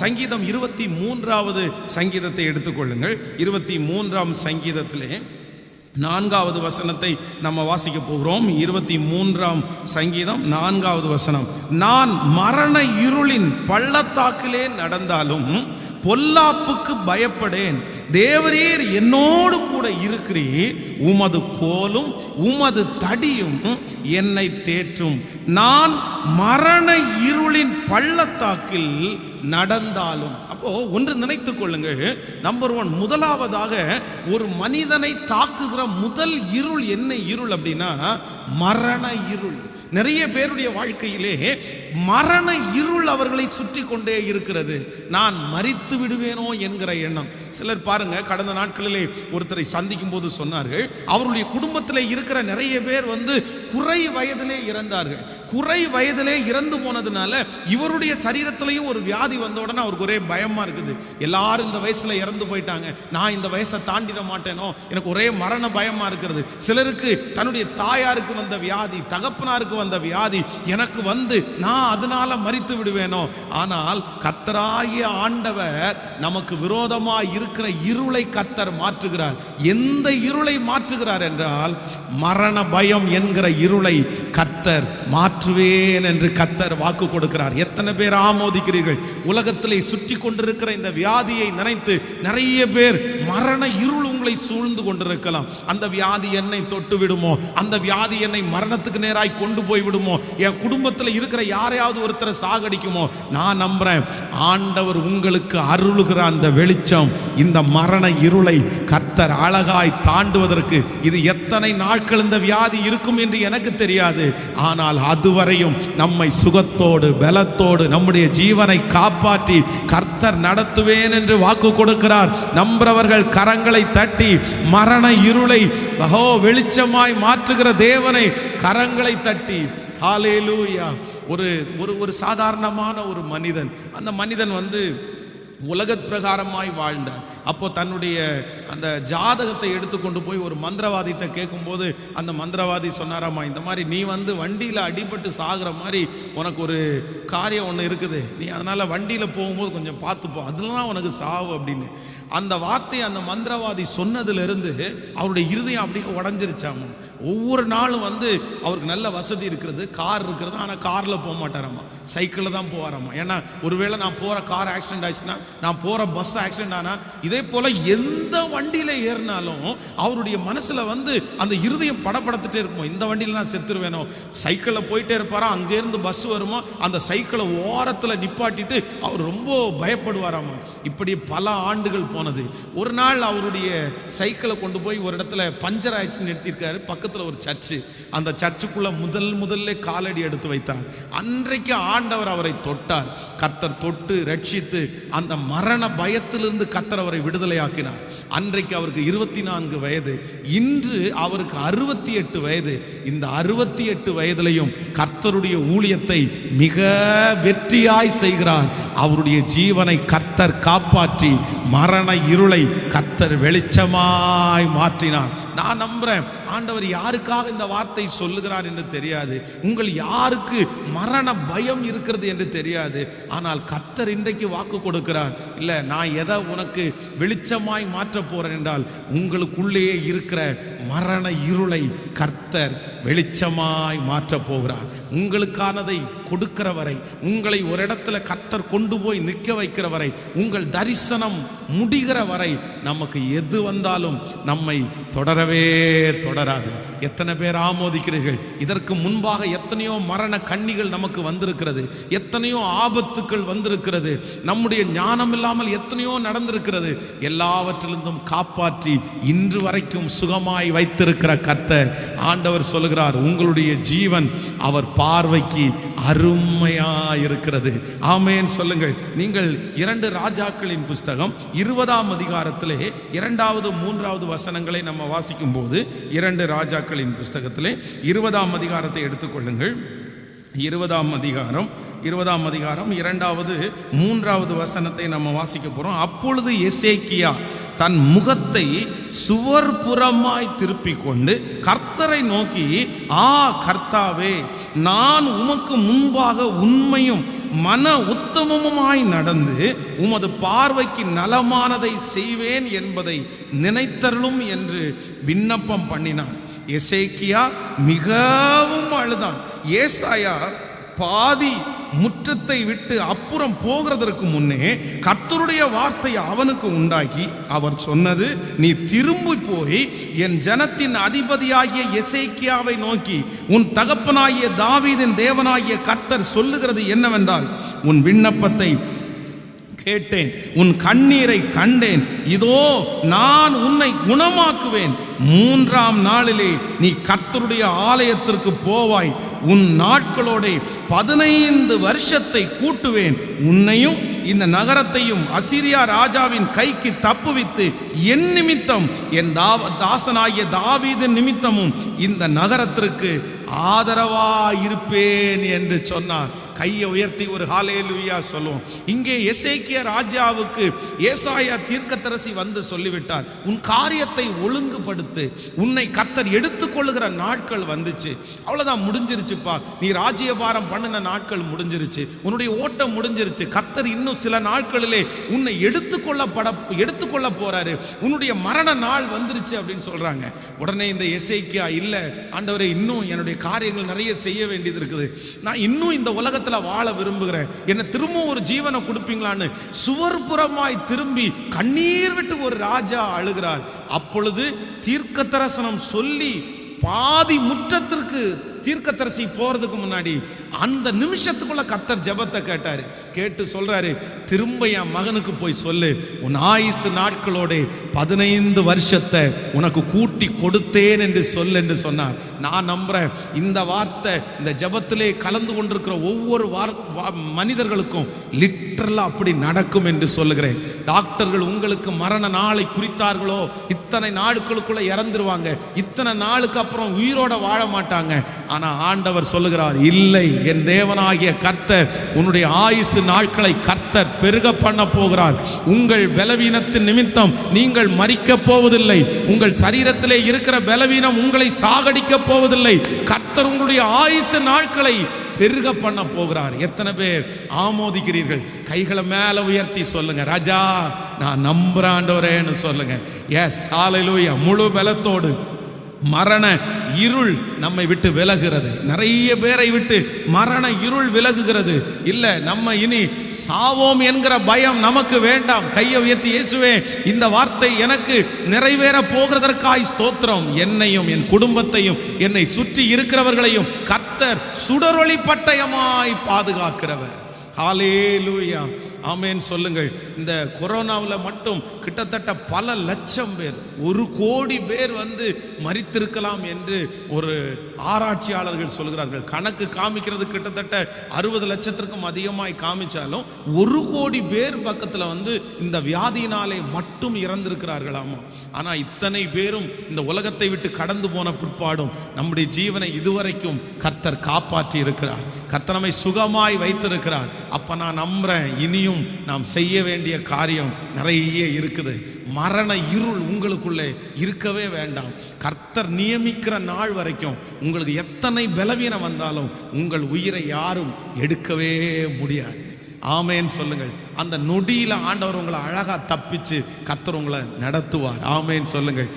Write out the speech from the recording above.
சங்கீதம் 23வது சங்கீதத்தை எடுத்துக்கொள்ளுங்கள். 23ஆம் சங்கீதத்திலே 4வது வசனத்தை நம்ம வாசிக்க போகிறோம். 23ஆம் சங்கீதம் 4வது வசனம். நான் மரண இருளின் பள்ளத்தாக்கிலே நடந்தாலும் பொல்லாப்புக்கு பயப்படேன், தேவரீர் என்னோடு கூட இருக்கிறீர், உமது கோலும் உமது தடியும் என்னை தேற்றும். நான் மரண இருளின் பள்ளத்தாக்கில் நடந்தாலும். அப்போ ஒன்று நினைத்துக் கொள்ளுங்கள். நம்பர் 1, முதலாவதாக ஒரு மனிதனை தாக்குகிற முதல் இருள் என்ன இருள் அப்படின்னா மரண இருள். நிறைய பேருடைய வாழ்க்கையிலே மரண இருள் அவர்களை சுற்றி கொண்டே இருக்கிறது. நான் மரித்து விடுவேனோ என்கிற எண்ணம். சிலர் பாருங்க, கடந்த நாட்களிலே ஒருத்தரை சந்திக்கும் போது சொன்னார்கள், அவருடைய குடும்பத்திலே இருக்கிற நிறைய பேர் குறை வயதிலே இறந்தார்கள். குறை வயதிலே இறந்து போனதுனால இவருடைய சரீரத்திலையும் ஒரு வியாதி வந்த உடனே அவருக்கு ஒரே பயமா இருக்குது. எல்லாரும் இந்த வயசுல இறந்து போயிட்டாங்க, நான் இந்த வயசை தாண்டிட மாட்டேனோ, எனக்கு ஒரே மரண பயமா இருக்கிறது. சிலருக்கு தன்னுடைய தாயாருக்கு வந்த வியாதி, தகப்பனாருக்கு வந்த வியாதி எனக்கு நான் அதனால மரித்து விடுவேனோ. ஆனால் கர்த்தராகிய ஆண்டவர் நமக்கு விரோதமாய் இருக்கிற இருளை கர்த்தர் மாற்றுகிறார். எந்த இருளை மாற்றுகிறார் என்றால் மரண பயம் என்கிற இருளை கர்த்தர் மாற்றுவேன் என்று கர்த்தர் வாக்கு கொடுக்கிறார். எத்தனை பேர் ஆமோதிக்கிறீர்கள்? உலகத்திலே சுற்றி கொண்டிருக்கிற இந்த வியாதியை நினைத்து நிறைய பேர் மரண இருள் உங்களை சூழ்ந்து கொண்டிருக்கலாம். அந்த வியாதி என்னை தொட்டு விடுமோ, அந்த வியாதி என்னை மரணத்துக்கு நேராய் கொண்டு போய் விடுமோ, என் குடும்பத்தில் இருக்கிற யாரையாவது ஒருத்தரை சாகடிக்குமோ. நான் நம்புறேன், ஆண்டவர் உங்களுக்கு அருளுகிற அந்த வெளிச்சம் இந்த மரண இருளை கர்த்தர் அழகாய் தாண்டுவதற்கு, இது எத்தனை நாட்கள் இந்த வியாதி இருக்கும் என்று எனக்கு தெரியாது, ஆனால் அதுவரையும் நம்மை சுகத்தோடு பலத்தோடு நம்முடைய ஜீவனை காப்பாற்றி கர்த்தர் நடத்துவேன் என்று வாக்கு கொடுக்கிறார். நம்புறவர்கள் கரங்களை தட்டி மரண இருளை வெளிச்சமாய் மாற்றுகிற தேவனை கரங்களை தட்டி ஹல்லேலூயா. ஒரு சாதாரணமான ஒரு மனிதன், அந்த மனிதன் உலகத் பிரகாரமாய் வாழ்ந்தார். அப்போ தன்னுடைய அந்த ஜாதகத்தை எடுத்துக்கொண்டு போய் ஒரு மந்திரவாதிகிட்ட கேட்கும்போது அந்த மந்திரவாதி சொன்னாராமா, இந்த மாதிரி நீ வண்டியில் அடிபட்டு சாகிற மாதிரி உனக்கு ஒரு காரியம் ஒன்று இருக்குது, நீ அதனால் வண்டியில் போகும்போது கொஞ்சம் பார்த்துப்போ, அதெல்லாம் உனக்கு சாவு அப்படின்னு. அந்த வார்த்தை அந்த மந்திரவாதி சொன்னதிலிருந்து அவருடைய இருதயம் அப்படியே உடஞ்சிருச்சாமா. ஒவ்வொரு நாளும் அவருக்கு நல்ல வசதி இருக்கிறது, கார் இருக்கிறது, ஆனால் காரில் போக மாட்டாராம்மா, சைக்கிளில் தான் போவாராம்மா. ஏன்னா ஒருவேளை நான் போகிற கார் ஆக்சிடென்ட் ஆயிடுச்சுன்னா, நான் போகிற பஸ் ஆக்சிடென்ட் ஆனால், இதே போல் எந்த வண்டியில் ஏறினாலும் அவருடைய மனசில் அந்த இருதயம் படப்படத்துட்டே இருக்குமோ, இந்த வண்டியில் நான் செத்துருவேனோ. சைக்கிளில் போயிட்டே இருப்பாரா, அங்கேருந்து பஸ் வருமோ, அந்த சைக்கிளை ஓரத்தில் நிப்பாட்டிட்டு அவர் ரொம்ப பயப்படுவாராமா. இப்படி பல ஆண்டுகள் போனது. ஒரு நாள் அவருடைய சைக்கிளை கொண்டு போய் ஒரு இடத்துல பஞ்சர் ஆயிடுச்சுன்னு நிறுத்தியிருக்காரு. பக்கத்தில் ஒரு சர்ச்சு, அந்த சர்ச்சுக்குள்ள முதல்ல காலடி எடுத்து வைத்தார். அன்றைக்கு ஆண்டவர் அவரை தொட்டார். கர்த்தர் தொட்டு ரட்சித்து அந்த மரண பயத்திலிருந்து கர்த்தர் அவரை விடுதலையாக்கினார். அன்றைக்கு அவருக்கு 24 வயது, இன்று அவருக்கு 68 வயது. இந்த 68 வயதிலையும் கர்த்தருடைய ஊழியத்தை மிக வெற்றியாய் செய்கிறார். அவருடைய ஜீவனை கர்த்தர் காப்பாற்றி மரண இருளை கர்த்தர் வெளிச்சமாய் மாற்றினார். நான் நம்புறேன், ஆண்டவர் யாருக்காக இந்த வார்த்தை சொல்லுகிறார் என்று தெரியாது, உங்கள் யாருக்கு மரண பயம் இருக்கிறது என்று தெரியாது, ஆனால் கர்த்தர் இன்றைக்கு வாக்கு கொடுக்கிறார். இல்லை, நான் எதை உனக்கு வெளிச்சமாய் மாற்ற போறேன் என்றால் உங்களுக்குள்ளேயே இருக்கிற மரண இருளை கர்த்தர் வெளிச்சமாய் மாற்ற போகிறார். உங்களுக்கானதை கொடுக்கிற வரை, உங்களை ஒரு இடத்துல கர்த்தர் கொண்டு போய் நிற்க வைக்கிற வரை, உங்கள் தரிசனம் முடிகிற வரை நமக்கு எது வந்தாலும் நம்மை தொடரவே தொடராது. எத்தனை பேர் ஆமோதிக்கிறீர்கள்? இதற்கு முன்பாக எத்தனையோ மரண கண்ணிகள் நமக்கு வந்திருக்கிறது, எத்தனையோ ஆபத்துக்கள் வந்திருக்கிறது, நம்முடைய ஞானம் இல்லாமல் எத்தனையோ நடந்திருக்கிறது. எல்லாவற்றிலிருந்தும் காப்பாற்றி இன்று வரைக்கும் சுகமாய் வைத்திருக்கிற கர்த்தர் ஆண்டவர் சொல்லுகிறார், உங்களுடைய ஜீவன் அவர் பார்வைக்கு அருமையாயிருக்கிறது. ஆமென் சொல்லுங்கள். நீங்கள் 2 ராஜாக்களின் புஸ்தகம் 20ஆம் அதிகாரத்திலே 2வது 3வது வசனங்களை நம்ம வாசிக்கும் போது, 2 ராஜாக்களின் புஸ்தகத்திலே 20ஆம் அதிகாரத்தை எடுத்துக்கொள்ளுங்கள். 20ஆம் அதிகாரம் 2வது 3வது வசனத்தை நம்ம வாசிக்க போறோம். அப்பொழுது எசேக்கியா தன் முகத்தை சுவர் புறமாய் திருப்பி கொண்டு கர்த்தரை நோக்கி, கர்த்தாவே, நான் உமக்கு முன்பாக உண்மையும் மன உத்தம உத்தமமாய் நடந்து உமது பார்வைக்கு நலமானதை செய்வேன் என்பதை நினைத்தருளும் என்று விண்ணப்பம் பண்ணினான். எசேக்கியா மிகவும் அழுதான். ஏசாயா பாதி முற்றத்தை விட்டு அப்புறம் போகிறதற்கு முன்னே கர்த்தருடைய வார்த்தை அவனுக்கு உண்டாகி அவர் சொன்னது, நீ திரும்பி போய் என் ஜனத்தின் அதிபதியாகிய எசேக்கியாவை நோக்கி, உன் தகப்பனாகிய தாவீதின் தேவனாகிய கர்த்தர் சொல்லுகிறது என்னவென்றால், உன் விண்ணப்பத்தை கேட்டேன், உன் கண்ணீரை கண்டேன், இதோ நான் உன்னை குணமாக்குவேன். 3ஆம் நாளிலே நீ கர்த்தருடைய ஆலயத்திற்கு போவாய். உன் நாட்களோட 15 வருஷத்தை கூட்டுவேன். உன்னையும் இந்த நகரத்தையும் அசீரியா ராஜாவின் கைக்கு தப்புவித்து என் நிமித்தம், என் தாசனாகிய தாவீதின் நிமித்தமும் இந்த நகரத்திற்கு ஆதரவாயிருப்பேன் என்று சொன்னார். கையை உயர்த்தி ஒரு ஹல்லேலூயா சொல்லுவோம். இங்கே எசேக்கியா ராஜாவுக்கு ஏசாயா தீர்க்கதரிசி வந்து சொல்லிவிட்டார், உன் காரியத்தை ஒழுங்குபடுத்து, உன்னை கர்த்தர் எடுத்துக்கொள்ளுகிற நாட்கள் வந்துச்சு. அவ்வளவுதான், முடிஞ்சிருச்சுப்பா. நீ ராஜ்யபாரம் பண்ணின நாட்கள் முடிஞ்சிருச்சு, உன்னுடைய ஓட்டம் முடிஞ்சிருச்சு. கர்த்தர் இன்னும் சில நாட்களிலே உன்னை எடுத்துக்கொள்ள போறாரு, உன்னுடைய மரண நாள் வந்துருச்சு அப்படின்னு சொல்றாங்க. உடனே இந்த எசேக்கியா, இல்ல ஆண்டவரே, இன்னும் என்னுடைய காரியங்கள் நிறைய செய்ய வேண்டியது இருக்குது, நான் இன்னும் இந்த உலகத்தில் வாழ விரும்புகிறேன், என்ன திரும்ப ஒரு ஜீவனை கொடுப்பீங்களான்னு சுவர்புறமாய் திரும்பி கண்ணீர் விட்டு ஒரு ராஜா அழுகிறார். அப்பொழுது தீர்க்க தரிசனம் சொல்லி பாதி முற்றத்திற்கு தீர்க்கதரிசி போறதுக்கு முன்னாடி அந்த நிமிஷத்துக்குள்ள கர்த்தர் ஜெபத்தை கேட்டாரு. கேட்டு சொல்றாரு, திரும்ப என் மகனுக்கு போய் சொல்லு, உன் ஆயுசு நாட்களோட 15 வருஷத்தை உனக்கு கூட்டி கொடுத்தேன் என்று சொல் என்று சொன்னார். நான் நம்புறேன் இந்த வார்த்தை இந்த ஜெபத்திலே கலந்து கொண்டிருக்கிற ஒவ்வொரு மனிதர்களுக்கும் லிட்டரலா அப்படி நடக்கும் என்று சொல்லுகிறேன். டாக்டர்கள் உங்களுக்கு மரண நாளை குறித்தார்களோ, இத்தனை நாட்களுக்குள்ள இறந்துருவாங்க, இத்தனை நாளுக்கு அப்புறம் உயிரோட வாழ மாட்டாங்க. ஆனா ஆண்டவர் சொல்லுகிறார், இல்லை, என் தேவனாகிய கர்த்தர் உன்னுடைய ஆயுசு நாட்களை கர்த்தர் பெருக பண்ண போகிறார். உங்கள் பலவீனத்தின் நிமித்தம் நீங்கள் மரிக்க போவதில்லை. உங்கள் சரீரத்திலே இருக்கிற பலவீனம் உங்களை சாகடிக்க போவதில்லை. கர்த்தர் உங்களுடைய ஆயுசு நாட்களை பெருக பண்ண போகிறார். எத்தனை பேர் ஆமோதிக்கிறீர்கள்? கைகளை மேல உயர்த்தி சொல்லுங்க, ராஜா நான் நம்புறேன் ஆண்டவரேன்னு சொல்லுங்க. எஸ், ஹல்லேலூயா. முழு பலத்தோடு மரண இருள் நம்மை விட்டு விலகுகிறது. நிறைய பேரை விட்டு மரண இருள் விலகுகிறது. இல்ல, நம்ம இனி சாவோம் என்கிற பயம் நமக்கு வேண்டாம். கையை உயர்த்தி, இயேசுவே இந்த வார்த்தை எனக்கு நிறைவேற போகிறதற்காய் ஸ்தோத்திரம். என்னையும் என் குடும்பத்தையும் என்னை சுற்றி இருக்கிறவர்களையும் கர்த்தர் சுடரொளி பட்டயமாய் பாதுகாக்கிறவர். ஹல்லேலூயா, ஆமென் சொல்லுங்கள். இந்த கொரோனாவில் மட்டும் கிட்டத்தட்ட பல லட்சம் பேர், 1 கோடி பேர் மரித்திருக்கலாம் என்று ஒரு ஆராய்ச்சியாளர்கள் சொல்கிறார்கள். கணக்கு காமிக்கிறது கிட்டத்தட்ட 60 லட்சத்திற்கும் அதிகமாய் காமிச்சாலும் 1 கோடி பேர் பக்கத்தில் இந்த வியாதியினாலே மட்டும் இறந்திருக்கிறார்களாமா. ஆனால் இத்தனை பேரும் இந்த உலகத்தை விட்டு கடந்து போன பிற்பாடும் நம்முடைய ஜீவனை இதுவரைக்கும் கர்த்தர் காப்பாற்றி இருக்கிறார். கர்த்தர் நம்மை சுகமாய் வைத்திருக்கிறார். அப்ப நான் நம்புறேன், இனியும் நாம் செய்ய வேண்டிய காரியம் நிறைய இருக்குது. மரண இருள் உங்களுக்குள்ளே இருக்கவே வேண்டாம். கர்த்தர் நியமிக்கிற நாள் வரைக்கும் உங்களுக்கு எத்தனை பலவீனம் வந்தாலும் உங்கள் உயிரை யாரும் எடுக்கவே முடியாது. ஆமேன் சொல்லுங்கள். அந்த நொடியில ஆண்டவர் உங்களை அழகா தப்பிச்சு கர்த்தர் உங்களை நடத்துவார். ஆமேன் சொல்லுங்கள்.